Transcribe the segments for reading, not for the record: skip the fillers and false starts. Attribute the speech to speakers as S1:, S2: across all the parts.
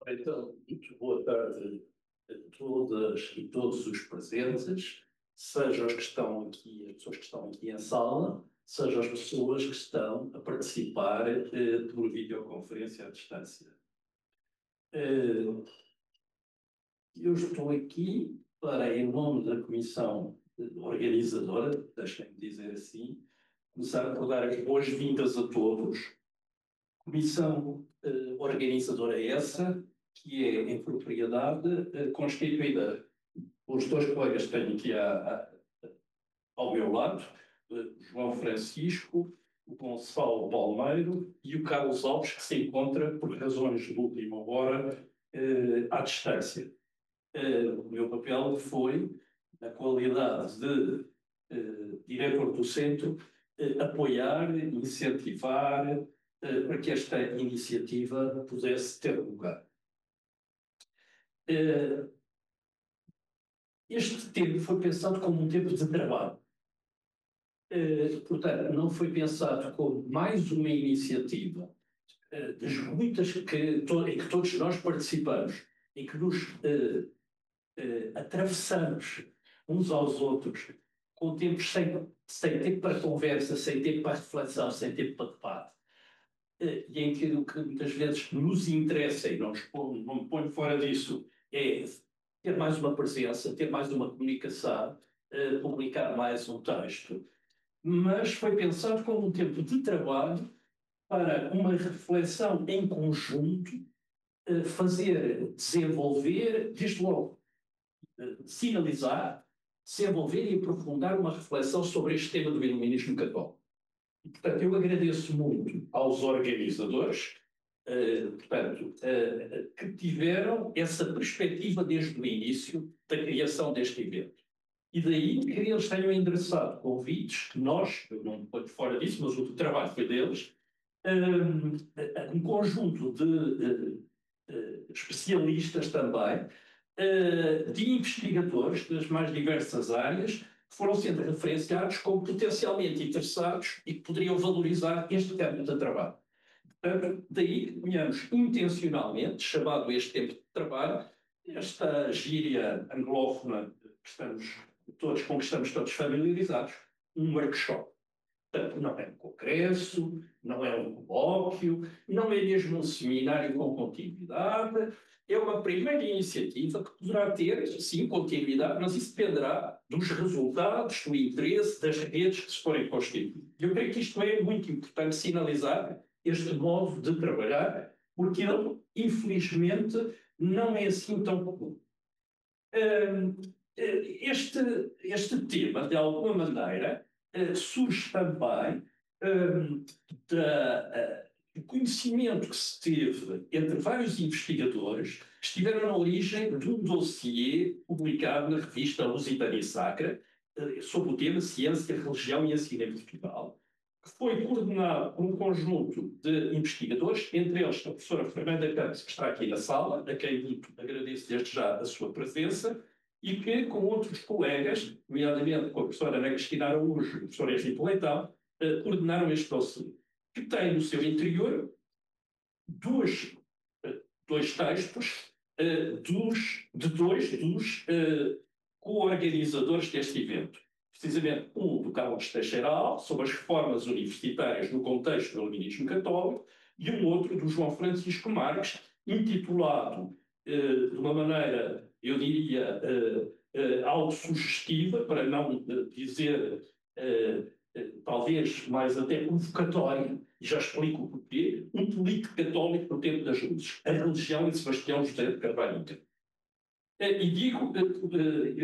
S1: Então, muito boa tarde a todas e todos os presentes, sejam os que estão aqui, as pessoas que estão aqui em sala, sejam as pessoas que estão a participar por videoconferência à distância. Eu estou aqui para, em nome da comissão organizadora, deixem-me dizer assim, começar por dar as boas-vindas a todos. Comissão organizadora essa, que é em propriedade constituída pelos dois colegas que tenho aqui ao meu lado, João Francisco, o Gonçalo Palmeiro e o Carlos Alves, que se encontra, por razões de última hora, à distância. O meu papel foi, na qualidade de diretor do centro, apoiar, incentivar, para que esta iniciativa pudesse ter lugar. Este tempo foi pensado como um tempo de trabalho. Portanto, não foi pensado como mais uma iniciativa das muitas em que todos nós participamos, em que nos atravessamos uns aos outros, com tempos sem tempo para conversa, sem tempo para reflexão, sem tempo para debate. E em que o que muitas vezes nos interessa, e não me ponho fora disso, é ter mais uma presença, ter mais uma comunicação, publicar mais um texto. Mas foi pensado como um tempo de trabalho para uma reflexão em conjunto, fazer, desenvolver, desde logo, sinalizar, desenvolver e aprofundar uma reflexão sobre este tema do iluminismo católico. E, portanto, eu agradeço muito aos organizadores, que tiveram essa perspectiva desde o início da criação deste evento. E daí que eles tenham endereçado convites que nós, eu não me ponho fora disso, mas o trabalho foi deles, um conjunto de especialistas também, de investigadores das mais diversas áreas, que foram sendo referenciados como potencialmente interessados e que poderiam valorizar este tempo de trabalho. Portanto, daí que tenhamos intencionalmente chamado este tempo de trabalho, esta gíria anglófona com que estamos todos familiarizados, um workshop. Portanto, não é um congresso, não é um colóquio, não é mesmo um seminário com continuidade, é uma primeira iniciativa que poderá ter, sim, continuidade, mas isso dependerá dos resultados, do interesse, das redes que se forem constituir. Eu creio que isto é muito importante sinalizar este modo de trabalhar, porque ele, infelizmente, não é assim tão comum. Este tema, de alguma maneira, surge também do conhecimento que se teve entre vários investigadores que estiveram na origem de um dossiê publicado na revista Lusitânia Sacra sobre o tema Ciência, Religião e Ensino em Portugal, que foi coordenado por um conjunto de investigadores, entre eles a professora Fernanda Campos, que está aqui na sala, a quem muito agradeço desde já a sua presença, e que, com outros colegas, nomeadamente com a professora Ana Cristina Araújo e o professor Henrique Leitão, coordenaram este dossiê, que tem no seu interior dois textos de dois dos co-organizadores deste evento. Precisamente um do Carlos Teixeira Alves, sobre as reformas universitárias no contexto do iluminismo católico, e um outro do João Francisco Marques, intitulado de uma maneira, eu diria, autossugestiva, para não dizer talvez mais até provocatória, e já explico o porquê, um político católico no tempo das luzes, a religião de Sebastião José de Carvalho. E digo,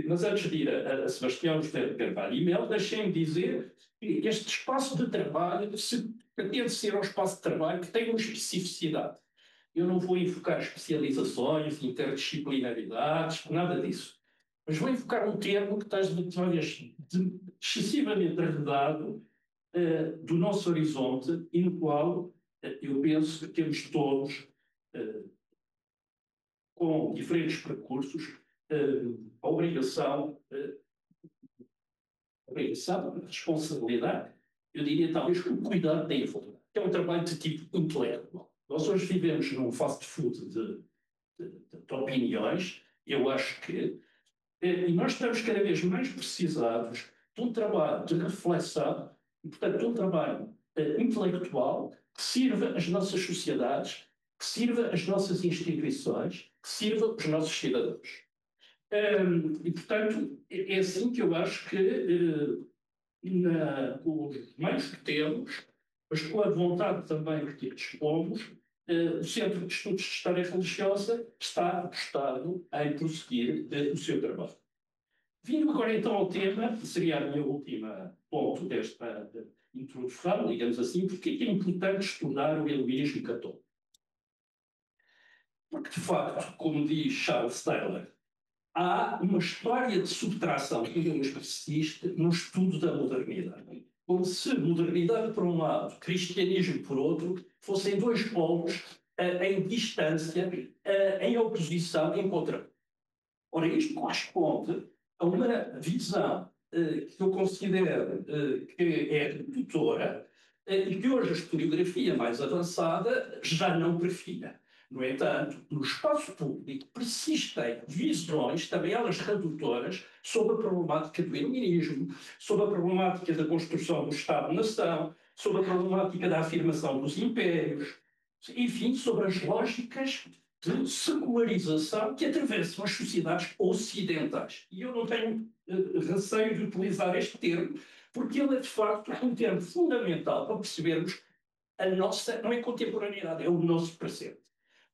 S1: mas antes de ir a Sebastião José de Carvalho e Mel, deixem-me dizer que este espaço de trabalho pretende ser um espaço de trabalho que tem uma especificidade. Eu não vou enfocar especializações, interdisciplinaridades, nada disso. Mas vou enfocar um termo que está talvez excessivamente arredado do nosso horizonte e no qual eu penso que temos todos, com diferentes percursos, a obrigação, a responsabilidade, eu diria talvez o cuidado da informação, que é um trabalho de tipo intelectual. Nós hoje vivemos num fast food de opiniões. Eu acho que e nós estamos cada vez mais precisados de um trabalho de reflexão e, portanto, de um trabalho intelectual que sirva as nossas sociedades, que sirva as nossas instituições, que sirva os nossos cidadãos. E, portanto, é assim que eu acho que com os meios que temos, mas com a vontade também que dispomos, o Centro de Estudos de História Religiosa está apostado em prosseguir o seu trabalho. Vindo agora então ao tema, que seria a minha última ponto desta introdução, digamos assim, porque é importante estudar o iluminismo católico. Porque, de facto, como diz Charles Taylor, há uma história de subtração que persiste no estudo da modernidade. Como se modernidade por um lado, cristianismo por outro, fossem dois polos em distância, em oposição, em contra. Ora, isto corresponde a uma visão que eu considero que é redutora e que hoje a historiografia mais avançada já não perfila. No entanto, no espaço público persistem visões, também elas redutoras, sobre a problemática do iluminismo, sobre a problemática da construção do Estado-nação, sobre a problemática da afirmação dos impérios, enfim, sobre as lógicas de secularização que atravessam as sociedades ocidentais. E eu não tenho receio de utilizar este termo, porque ele é, de facto, um termo fundamental para percebermos a nossa, não é contemporaneidade, é o nosso presente.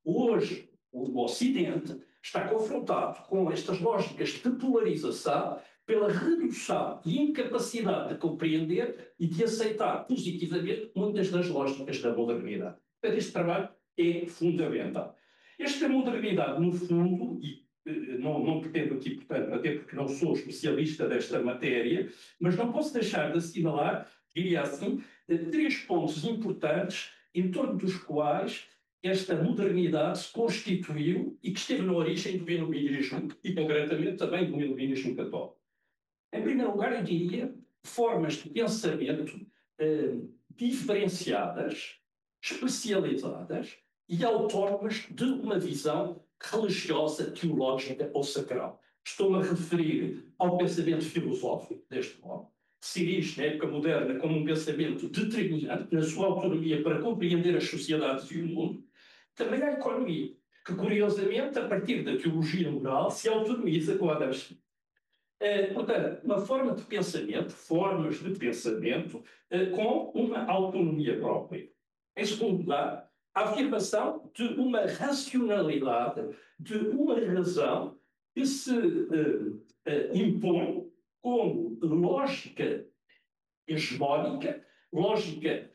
S1: Hoje, o Ocidente está confrontado com estas lógicas de polarização pela redução e incapacidade de compreender e de aceitar positivamente muitas das lógicas da modernidade. Portanto, este trabalho é fundamental. Esta modernidade, no fundo, e não pretendo aqui, portanto, até porque não sou especialista desta matéria, mas não posso deixar de assinalar, diria assim, três pontos importantes em torno dos quais esta modernidade se constituiu e que esteve na origem do iluminismo, e concretamente também do iluminismo católico. Em primeiro lugar, eu diria formas de pensamento diferenciadas, especializadas e autónomas de uma visão religiosa, teológica ou sacral. Estou-me a referir ao pensamento filosófico deste modo, que se dirige na época moderna como um pensamento determinante na sua autonomia para compreender as sociedades e o mundo, também à economia, que curiosamente, a partir da teologia moral, se autonomiza com Adam Smith. Portanto, uma forma de pensamento, formas de pensamento com uma autonomia própria. Em segundo lugar, a afirmação de uma racionalidade, de uma razão que se impõe como lógica hegemónica, lógica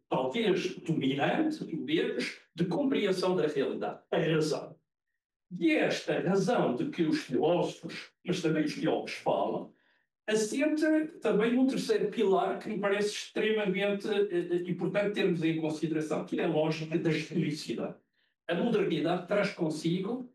S1: talvez dominante, de compreensão da realidade, a razão. E esta razão de que os filósofos, mas também os teólogos falam, assenta também um terceiro pilar que me parece extremamente importante termos em consideração, que é a lógica da historicidade. A modernidade traz consigo,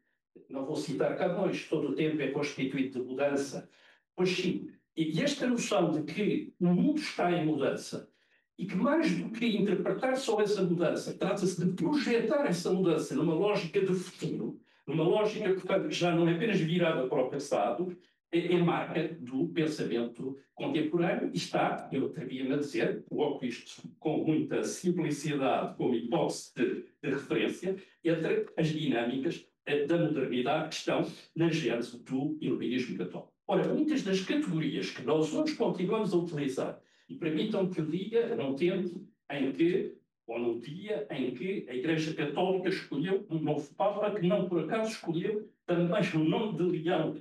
S1: não vou citar Camões, todo o tempo é constituído de mudança, pois sim, e esta noção de que o mundo está em mudança e que mais do que interpretar só essa mudança, trata-se de projetar essa mudança numa lógica de futuro, numa lógica, portanto, que já não é apenas virada para o passado, é marca do pensamento contemporâneo e está, eu atrevia-me a dizer, coloco isto com muita simplicidade, como hipótese de referência, entre as dinâmicas da modernidade que estão na gênese do iluminismo católico. Ora, muitas das categorias que nós hoje continuamos a utilizar, e permitam que eu diga num tempo em que, ou num dia em que a Igreja Católica escolheu um novo Papa que não por acaso escolheu também o nome de Leão.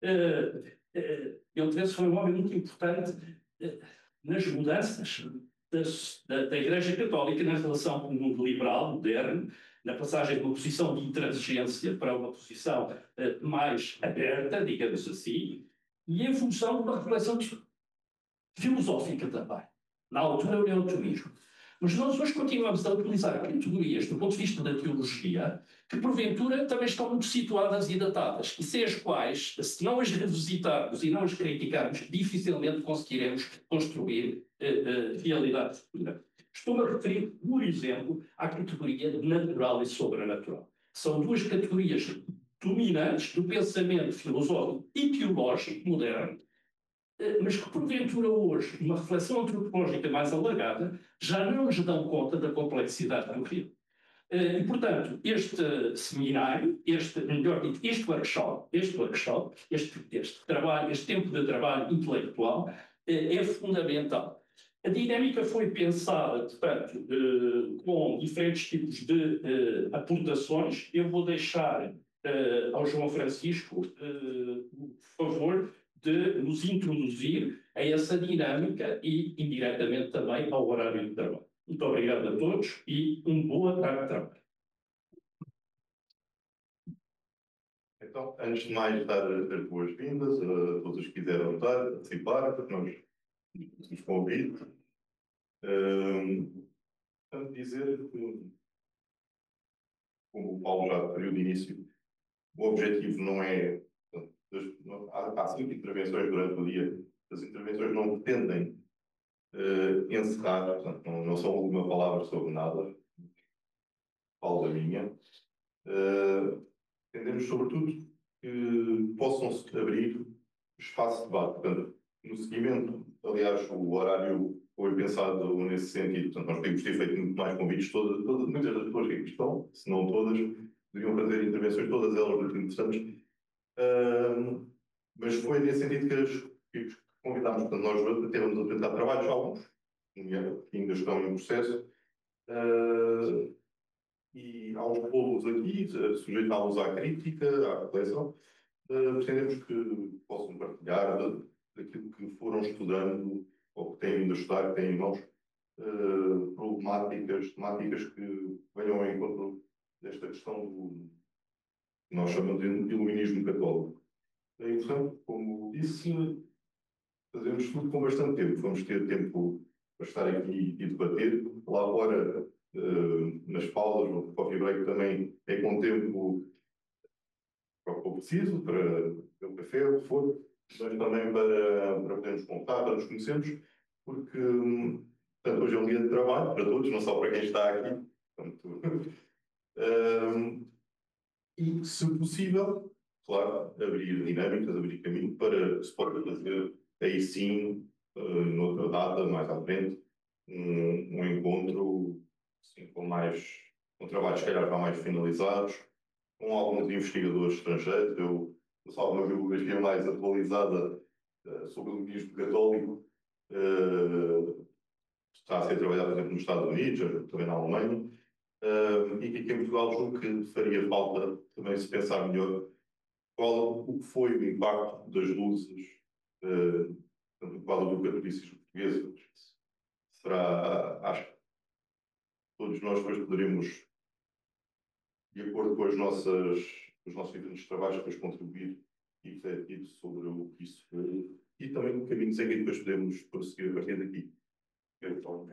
S1: Ele talvez foi um homem muito importante nas mudanças da Igreja Católica na relação com o mundo liberal, moderno, na passagem de uma posição de intransigência para uma posição mais aberta, digamos assim, e em função de uma reflexão filosófica também. Na altura, o neotomismo. Mas nós hoje continuamos a utilizar categorias do ponto de vista da teologia que, porventura, também estão muito situadas e datadas, e sem as quais, se não as revisitarmos e não as criticarmos, dificilmente conseguiremos construir realidade futura. Estou-me a referir, por exemplo, à categoria natural e sobrenatural. São duas categorias dominantes do pensamento filosófico e teológico moderno, mas que porventura hoje, numa reflexão antropológica mais alargada, já não nos dão conta da complexidade do rio. E, portanto, este seminário, melhor dito, este trabalho, este tempo de trabalho intelectual é fundamental. A dinâmica foi pensada, portanto, com diferentes tipos de aportações. Eu vou deixar ao João Francisco o favor de nos introduzir a essa dinâmica e, indiretamente, também ao horário de trabalho. Muito obrigado a todos e boa tarde de trabalho.
S2: Então, antes de mais, dar as boas-vindas a todos os que quiseram participar, porque nós nos convite. Portanto, dizer que, como o Paulo já referiu de início, o objetivo não é. Portanto, há cinco intervenções durante o dia. As intervenções não pretendem encerrar, portanto, não são a última palavra sobre nada. Falo da minha. Entendemos, sobretudo, que possam-se abrir espaço de debate. Portanto, no seguimento, aliás, o horário foi pensado nesse sentido. Portanto, nós podemos ter feito muito mais convites. Muitas das pessoas que aqui estão, se não todas, deveriam fazer intervenções, todas elas muito interessantes. Mas foi nesse sentido que convidámos. Portanto, nós temos a apresentar trabalhos, alguns que ainda estão em processo. E aos povos aqui, sujeitá-los à crítica, à reflexão, pretendemos que possam partilhar daquilo que foram estudando ou que têm vindo a estudar, que têm em mãos, temáticas que venham ao encontro desta questão do que nós chamamos de iluminismo católico. É importante, como disse, fazemos tudo com bastante tempo. Vamos ter tempo para estar aqui e debater. Lá fora, nas pausas, no coffee break também é com tempo para o que for preciso, para o café, o que for, mas também para podermos contar, para nos conhecermos, porque portanto, hoje é um dia de trabalho para todos, não só para quem está aqui. Portanto, e, se possível, claro, abrir dinâmicas, abrir caminho para se pode fazer aí sim, noutra data, mais à frente, um encontro assim, com trabalhos, se calhar, já mais finalizados, com alguns investigadores estrangeiros. Eu salvo uma bibliografia mais atualizada sobre o iluminismo católico. Está a ser trabalhado, por exemplo, nos Estados Unidos, também na Alemanha. E que aqui em Portugal julgo que faria falta também se pensar melhor o que foi o impacto das luzes no quadro do catolicismo português. Acho que todos nós depois poderemos, de acordo com os nossos diferentes trabalhos, depois contribuir e refletir sobre o que isso foi e também o caminho seguinte depois podemos prosseguir a partir daqui. Então,